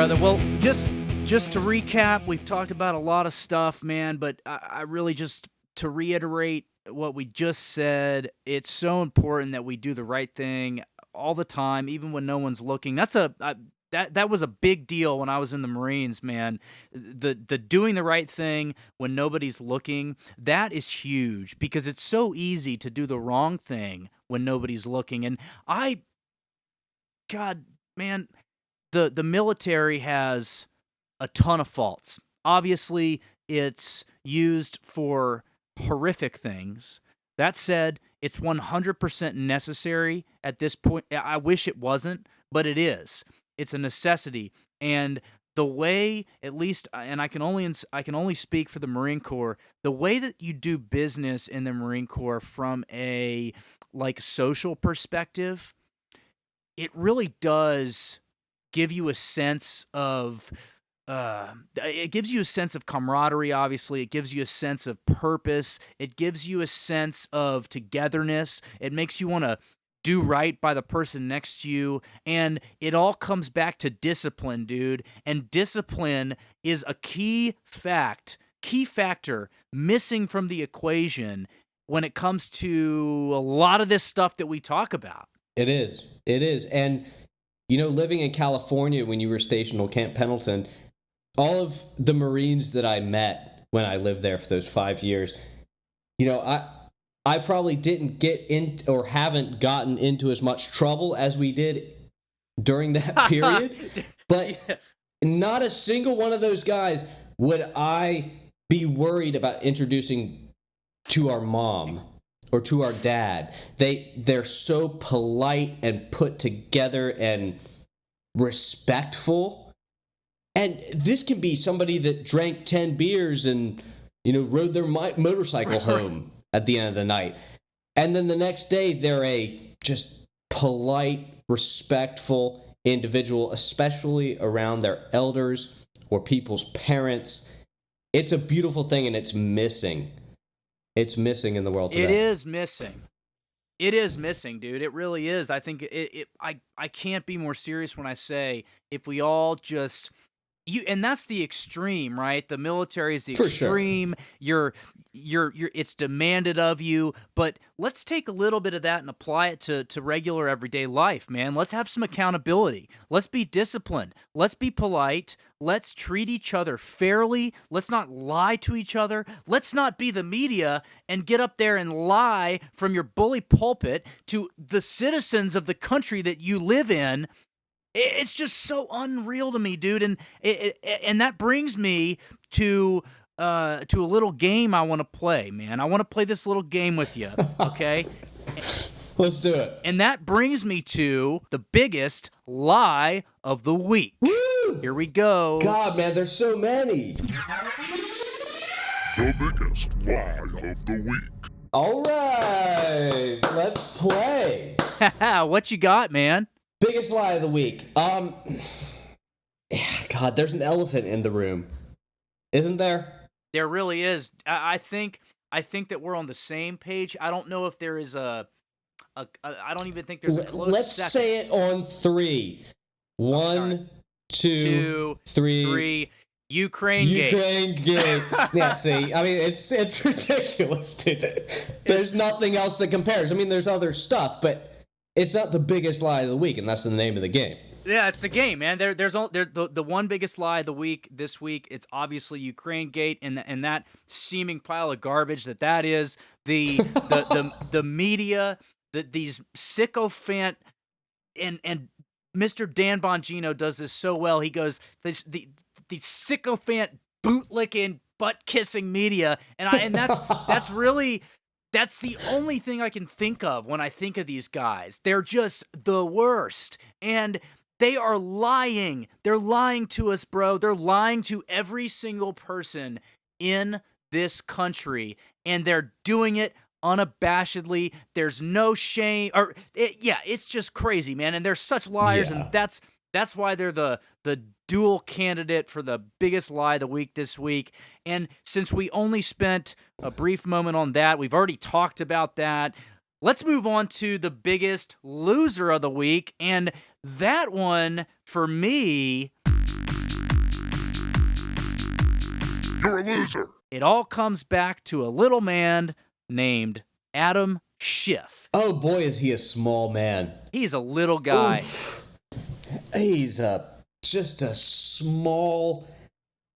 brother. Well, just to recap, we've talked about a lot of stuff, man, but I really just to reiterate what we just said, it's so important that we do the right thing all the time, even when no one's looking. That was a big deal when I was in the Marines, man. The doing the right thing when nobody's looking, that is huge because it's so easy to do the wrong thing when nobody's looking. And God, man, the military has a ton of faults. Obviously, it's used for horrific things. That said, it's 100% necessary at this point. I wish it wasn't, but it is. It's a necessity. And the way, at least, and I can only speak for the Marine Corps, the way that you do business in the Marine Corps from a social perspective, it really does give you a sense of it gives you a sense of camaraderie. Obviously, it gives you a sense of purpose. It gives you a sense of togetherness. It makes you want to do right by the person next to you, and it all comes back to discipline, dude. And discipline is a key factor missing from the equation when it comes to a lot of this stuff that we talk about. It is. And, living in California when you were stationed on Camp Pendleton, all of the Marines that I met when I lived there for those 5 years, I probably didn't get in or haven't gotten into as much trouble as we did during that period. But not a single one of those guys would I be worried about introducing to our mom or to our dad. They're so polite and put together and respectful. And this can be somebody that drank 10 beers and, rode their motorcycle home at the end of the night. And then the next day, they're a just polite, respectful individual, especially around their elders or people's parents. It's a beautiful thing, and it's missing. It's missing in the world today. It is missing. It is missing, dude. It really is. I think I can't be more serious when I say if we all just and that's the extreme, right? The military is the For extreme. Sure. It's demanded of you. But let's take a little bit of that and apply it to regular everyday life, man. Let's have some accountability. Let's be disciplined. Let's be polite. Let's treat each other fairly. Let's not lie to each other. Let's not be the media and get up there and lie from your bully pulpit to the citizens of the country that you live in. It's just so unreal to me, dude, and that brings me to a little game I want to play, man. I want to play this little game with you, okay? Let's do it. And that brings me to the biggest lie of the week. Woo! Here we go. God, man, there's so many. The biggest lie of the week. All right, let's play. What you got, man? Biggest lie of the week. God, there's an elephant in the room. Isn't there? There really is. I think that we're on the same page. I don't know if there is I don't even think there's a close Let's second. say it on three. One, right. two, three. Ukraine gate. Yeah, see, I mean, it's ridiculous, dude. There's nothing else that compares. I mean, there's other stuff, but it's not the biggest lie of the week, and that's the name of the game. Yeah, it's the game, man. There's the one biggest lie of the week this week. It's obviously Ukraine gate and that steaming pile of garbage that is the media, these sycophant and Mr. Dan Bongino does this so well. He goes the sycophant bootlicking butt kissing media, and that's really. That's the only thing I can think of when I think of these guys. They're just the worst. And they are lying. They're lying to us, bro. They're lying to every single person in this country. And they're doing it unabashedly. There's no shame. It's just crazy, man. And they're such liars. Yeah. And that's why they're the dual candidate for the biggest lie of the week this week. And since we only spent a brief moment on that, we've already talked about that. Let's move on to the biggest loser of the week. And that one, for me, You're a loser. It all comes back to a little man named Adam Schiff. Oh boy, is he a small man. He's a little guy. Oof. He's just a small,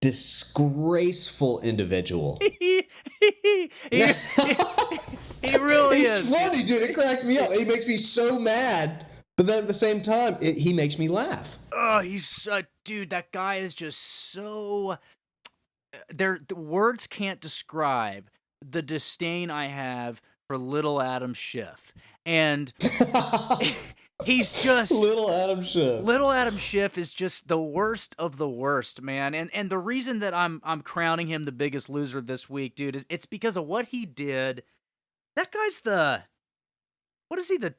disgraceful individual. he really It's is. funny, dude. It cracks me up. He makes me so mad, but then at the same time, he makes me laugh. Oh, dude, that guy is just so... The words can't describe the disdain I have for little Adam Schiff. And he's just... Little Adam Schiff. Little Adam Schiff is just the worst of the worst, man. And the reason that I'm crowning him the biggest loser this week, dude, is it's because of what he did. That guy's what is he, the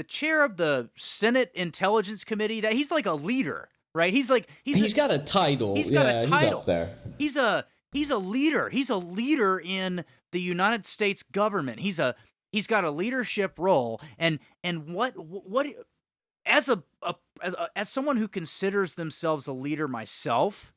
chair of the Senate Intelligence Committee? That he's like a leader, right? He's got a title. He's got a title. He's up there. He's a leader. He's a leader in the United States government. He's got a leadership role. And what as someone who considers themselves a leader myself,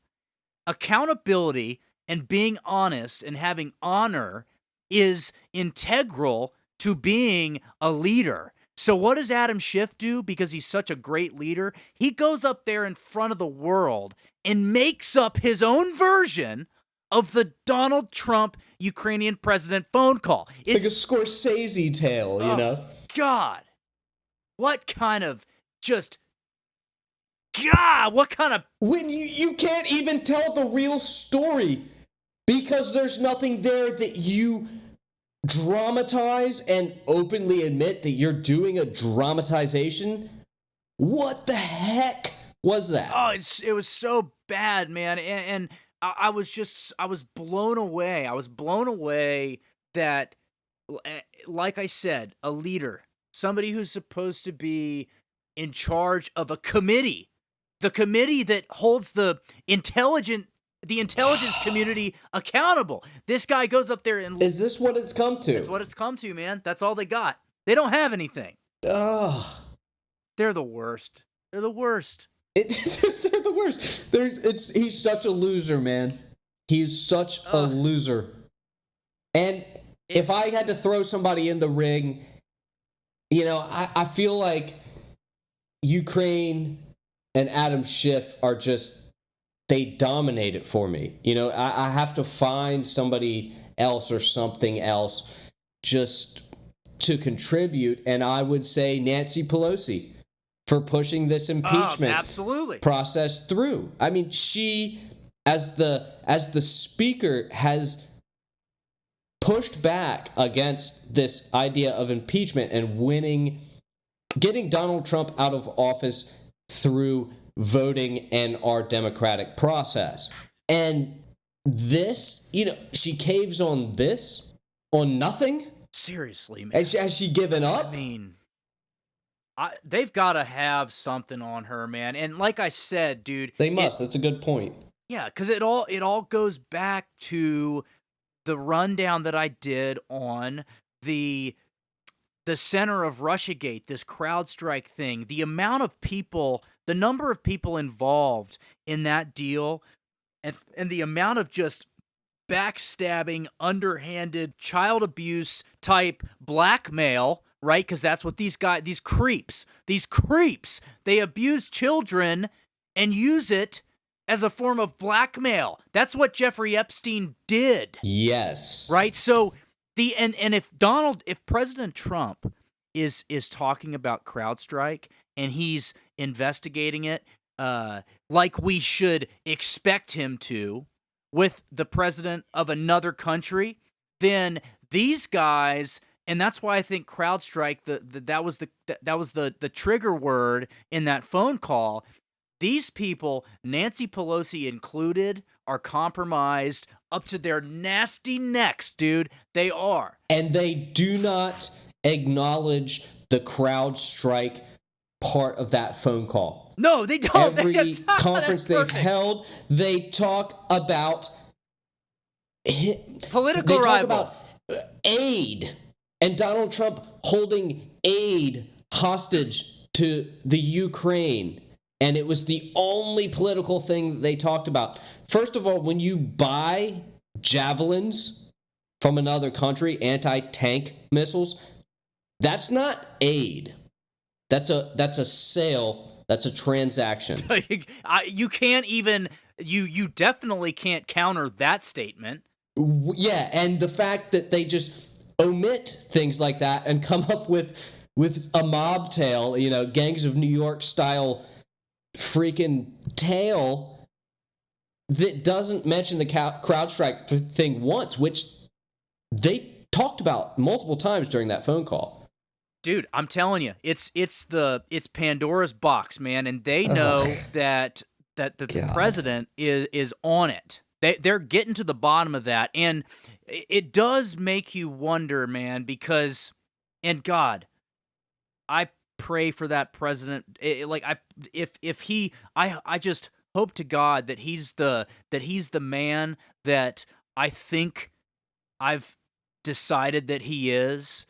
accountability and being honest and having honor is integral to being a leader. So what does Adam Schiff do? Because he's such a great leader, he goes up there in front of the world and makes up his own version of the Donald Trump Ukrainian president phone call. It's like a Scorsese tale, you know? God. What kind of When you can't even tell the real story because there's nothing there that you dramatize and openly admit that you're doing a dramatization. What the heck was that? Oh, it was so bad, man. And I was blown away. I was blown away that, like I said, a leader, somebody who's supposed to be in charge of a committee, the committee that holds the intelligence community accountable. This guy goes up there and... Is this what it's come to? That's what it's come to, man. That's all they got. They don't have anything. Ugh. They're the worst. They're the worst. They're the worst. He's such a loser, man. He's such a loser. And if I had to throw somebody in the ring, you know, I feel like Ukraine and Adam Schiff are just, they dominate it for me. You know, I have to find somebody else or something else just to contribute, and I would say Nancy Pelosi for pushing this impeachment process through. I mean, she, as the speaker, has pushed back against this idea of impeachment and getting Donald Trump out of office through voting and our democratic process. And this, you know, she caves on this, on nothing. Seriously, man. Has she given up? I mean, they've got to have something on her, man. And like I said, dude, they must. That's a good point. Yeah, because it all goes back to the rundown that I did on the center of Russiagate, this CrowdStrike thing, the amount of people, the number of people involved in that deal, and the amount of just backstabbing, underhanded, child abuse type blackmail, right? Because that's what these creeps, they abuse children and use it as a form of blackmail. That's what Jeffrey Epstein did. Yes. Right? So if President Trump is talking about CrowdStrike and he's investigating it like we should expect him to with the president of another country, then these guys, and that's why I think CrowdStrike, that was the trigger word in that phone call. These people, Nancy Pelosi included, are compromised up to their nasty necks, dude. They are. And they do not acknowledge the CrowdStrike part of that phone call. No, they don't. Every conference they've held, they talk about political rival. Talk about aid and Donald Trump holding aid hostage to the Ukraine. And it was the only political thing that they talked about. First of all, when you buy javelins from another country, anti-tank missiles, that's not aid. That's a sale. That's a transaction. You can't even you definitely can't counter that statement. Yeah, and the fact that they just omit things like that and come up with a mob tale, Gangs of New York style freaking tale that doesn't mention the CrowdStrike thing once, which they talked about multiple times during that phone call. Dude, I'm telling you, it's Pandora's box, man, and they know that the president is on it. They're getting to the bottom of that, and it does make you wonder, man, because, and God, I pray for that president. I just hope to God that he's the man that I think I've decided that he is.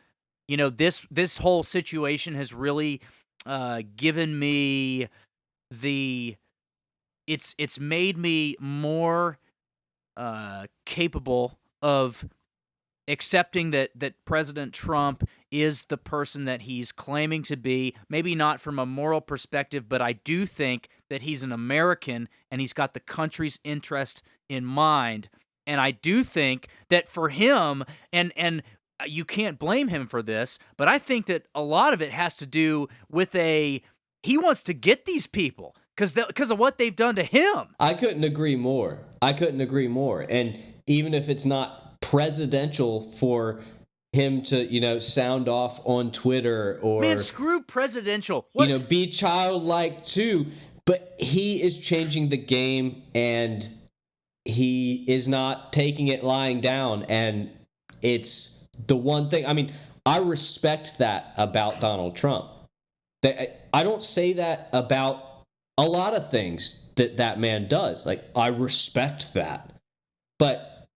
This whole situation has really given me it's made me more capable of accepting that President Trump is the person that he's claiming to be, maybe not from a moral perspective, but I do think that he's an American and he's got the country's interest in mind. And I do think that for him, and you can't blame him for this, but I think that a lot of it has to do with he wants to get these people because of what they've done to him. I couldn't agree more. And even if it's not presidential for him to, sound off on Twitter or... Man, screw presidential. What? Be childlike too. But he is changing the game and he is not taking it lying down. And it's the one thing... I mean, I respect that about Donald Trump. I don't say that about a lot of things that man does. Like, I respect that. But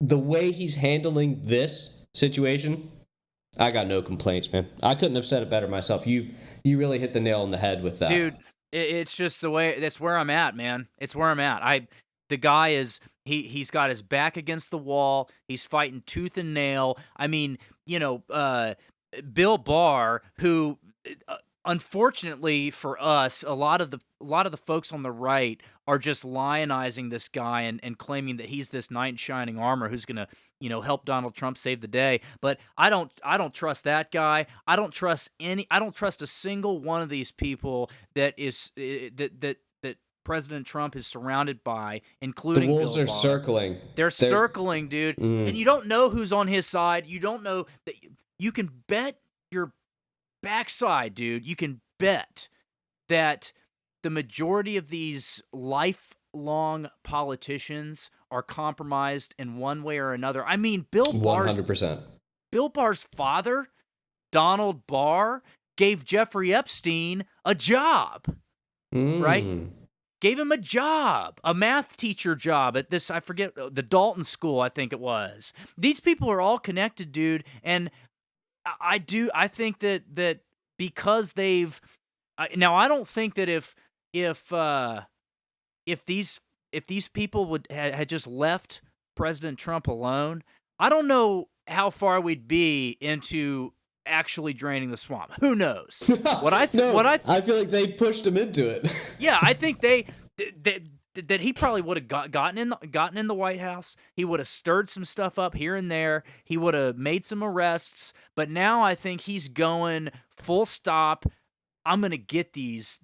the way he's handling this situation, I got no complaints, man. I couldn't have said it better myself. You really hit the nail on the head with that. Dude, it's just the way, that's where I'm at, man. It's where I'm at. The guy is, he's got his back against the wall. He's fighting tooth and nail. I mean, Bill Barr, who... unfortunately for us, a lot of the folks on the right are just lionizing this guy and claiming that he's this knight in shining armor who's gonna, help Donald Trump save the day. But I don't trust that guy. I don't trust a single one of these people that President Trump is surrounded by, including the wolves Bill are Barr. circling. They're circling, dude. And you don't know who's on his side. You don't know that. You can bet your backside, dude. You can bet that the majority of these lifelong politicians are compromised in one way or another. I mean, Bill Barr's 100%. Bill Barr's father, Donald Barr, gave Jeffrey Epstein a job, right? Gave him a job, a math teacher job at this, I forget, the Dalton School, I think it was. These people are all connected, dude, and I think that because they've now, I don't think that if these people had just left President Trump alone, I don't know how far we'd be into actually draining the swamp. Who knows? I feel like they pushed him into it. Yeah, I think that he probably would have gotten in the White House. He would have stirred some stuff up here and there. He would have made some arrests. But now I think he's going full stop. I'm going to get these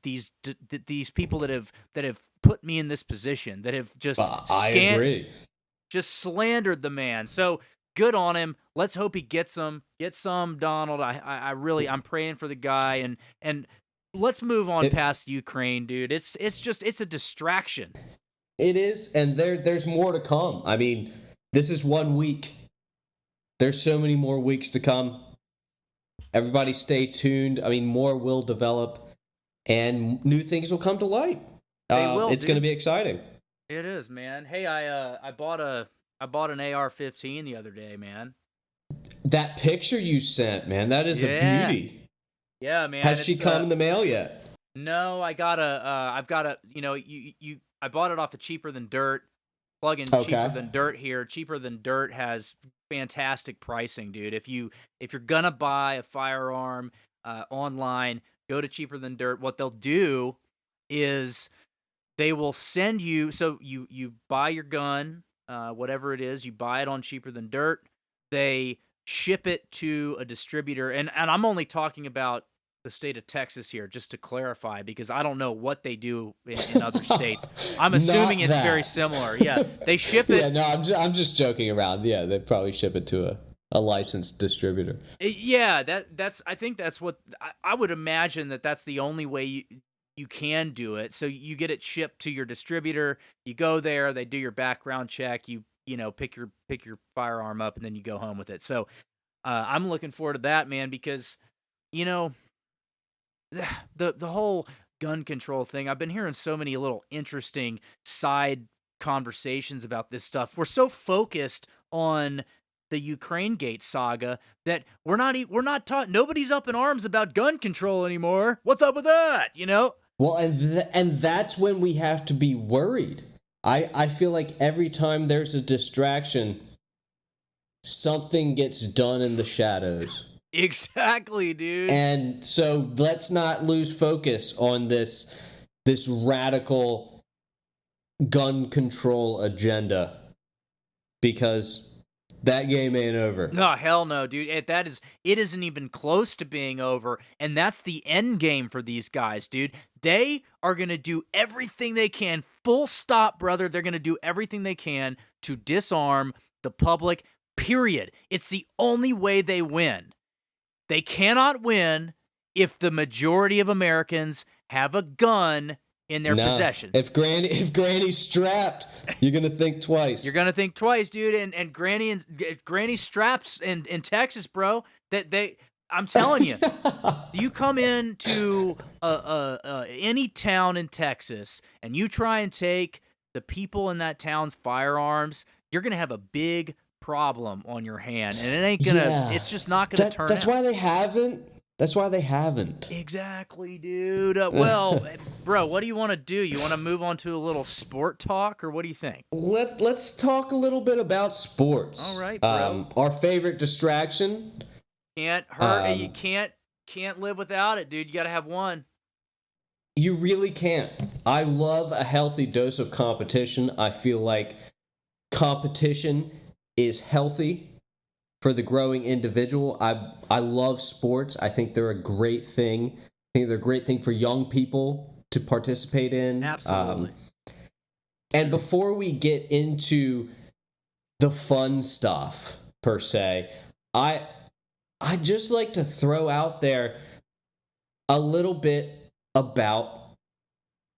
people that have put me in this position, that have just just slandered the man. So good on him. Let's hope he gets some. Get some, Donald. I'm praying for the guy, and let's move on past Ukraine, dude. It's a distraction. It is, and there's more to come. I mean, this is 1 week. There's so many more weeks to come. Everybody stay tuned. I mean, more will develop, and new things will come to light. It's going to be exciting. It is, man. Hey, I bought an AR-15 the other day, man. That picture you sent, man, that is a beauty. Yeah, man. Has she come in the mail yet? No, I've got a, I bought it off of Cheaper Than Dirt. Plug in Cheaper Okay. Than Dirt here. Cheaper Than Dirt has fantastic pricing, dude. If you're gonna buy a firearm online, go to Cheaper Than Dirt. What they'll do is they will send you, so you buy your gun, whatever it is, you buy it on Cheaper Than Dirt. They ship it to a distributor, and I'm only talking about the state of Texas here, just to clarify, because I don't know what they do in other states. I'm assuming Not it's very that. similar. Yeah, they ship it. Yeah, no, I'm just joking around. Yeah, they probably ship it to a licensed distributor. Yeah, that's I think that's what I would imagine, that's the only way you can do it. So you get it shipped to your distributor, you go there, they do your background check, pick your firearm up, and then you go home with it. So I'm looking forward to that, man, because you know the whole gun control thing. I've been hearing so many little interesting side conversations about this stuff. We're so focused on the Ukraine Gate saga that we're not taught. Nobody's up in arms about gun control anymore. What's up with that? Well, and that's when we have to be worried. I feel like every time there's a distraction, something gets done in the shadows. Exactly, dude. And so let's not lose focus on this radical gun control agenda, because that game ain't over. No, hell no, dude. It isn't even close to being over, and that's the end game for these guys, dude. They are going to do everything they can, full stop, brother. They're going to do everything they can to disarm the public, period. It's the only way they win. They cannot win if the majority of Americans have a gun in their possession. If Granny's strapped, you're gonna think twice. You're gonna think twice, dude. And Granny straps in Texas, bro. I'm telling you, you come into any town in Texas and you try and take the people in that town's firearms, you're gonna have a big problem on your hand, and it ain't gonna. Yeah. It's just not gonna turn. That's out. why they haven't. That's why they haven't. Exactly, dude. Well, bro, what do you want to do? You want to move on to a little sport talk, or what do you think? Let's talk a little bit about sports. All right, bro. Our favorite distraction. Can't hurt. You can't live without it, dude. You got to have one. You really can't. I love a healthy dose of competition. I feel like competition is healthy for the growing individual. I love sports. I think they're a great thing. I think they're a great thing for young people to participate in. Absolutely. And before we get into the fun stuff per se, I just like to throw out there a little bit about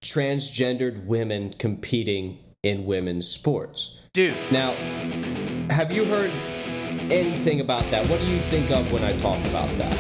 transgendered women competing in women's sports. Dude. Now, have you heard anything about that? What do you think of when I talk about that?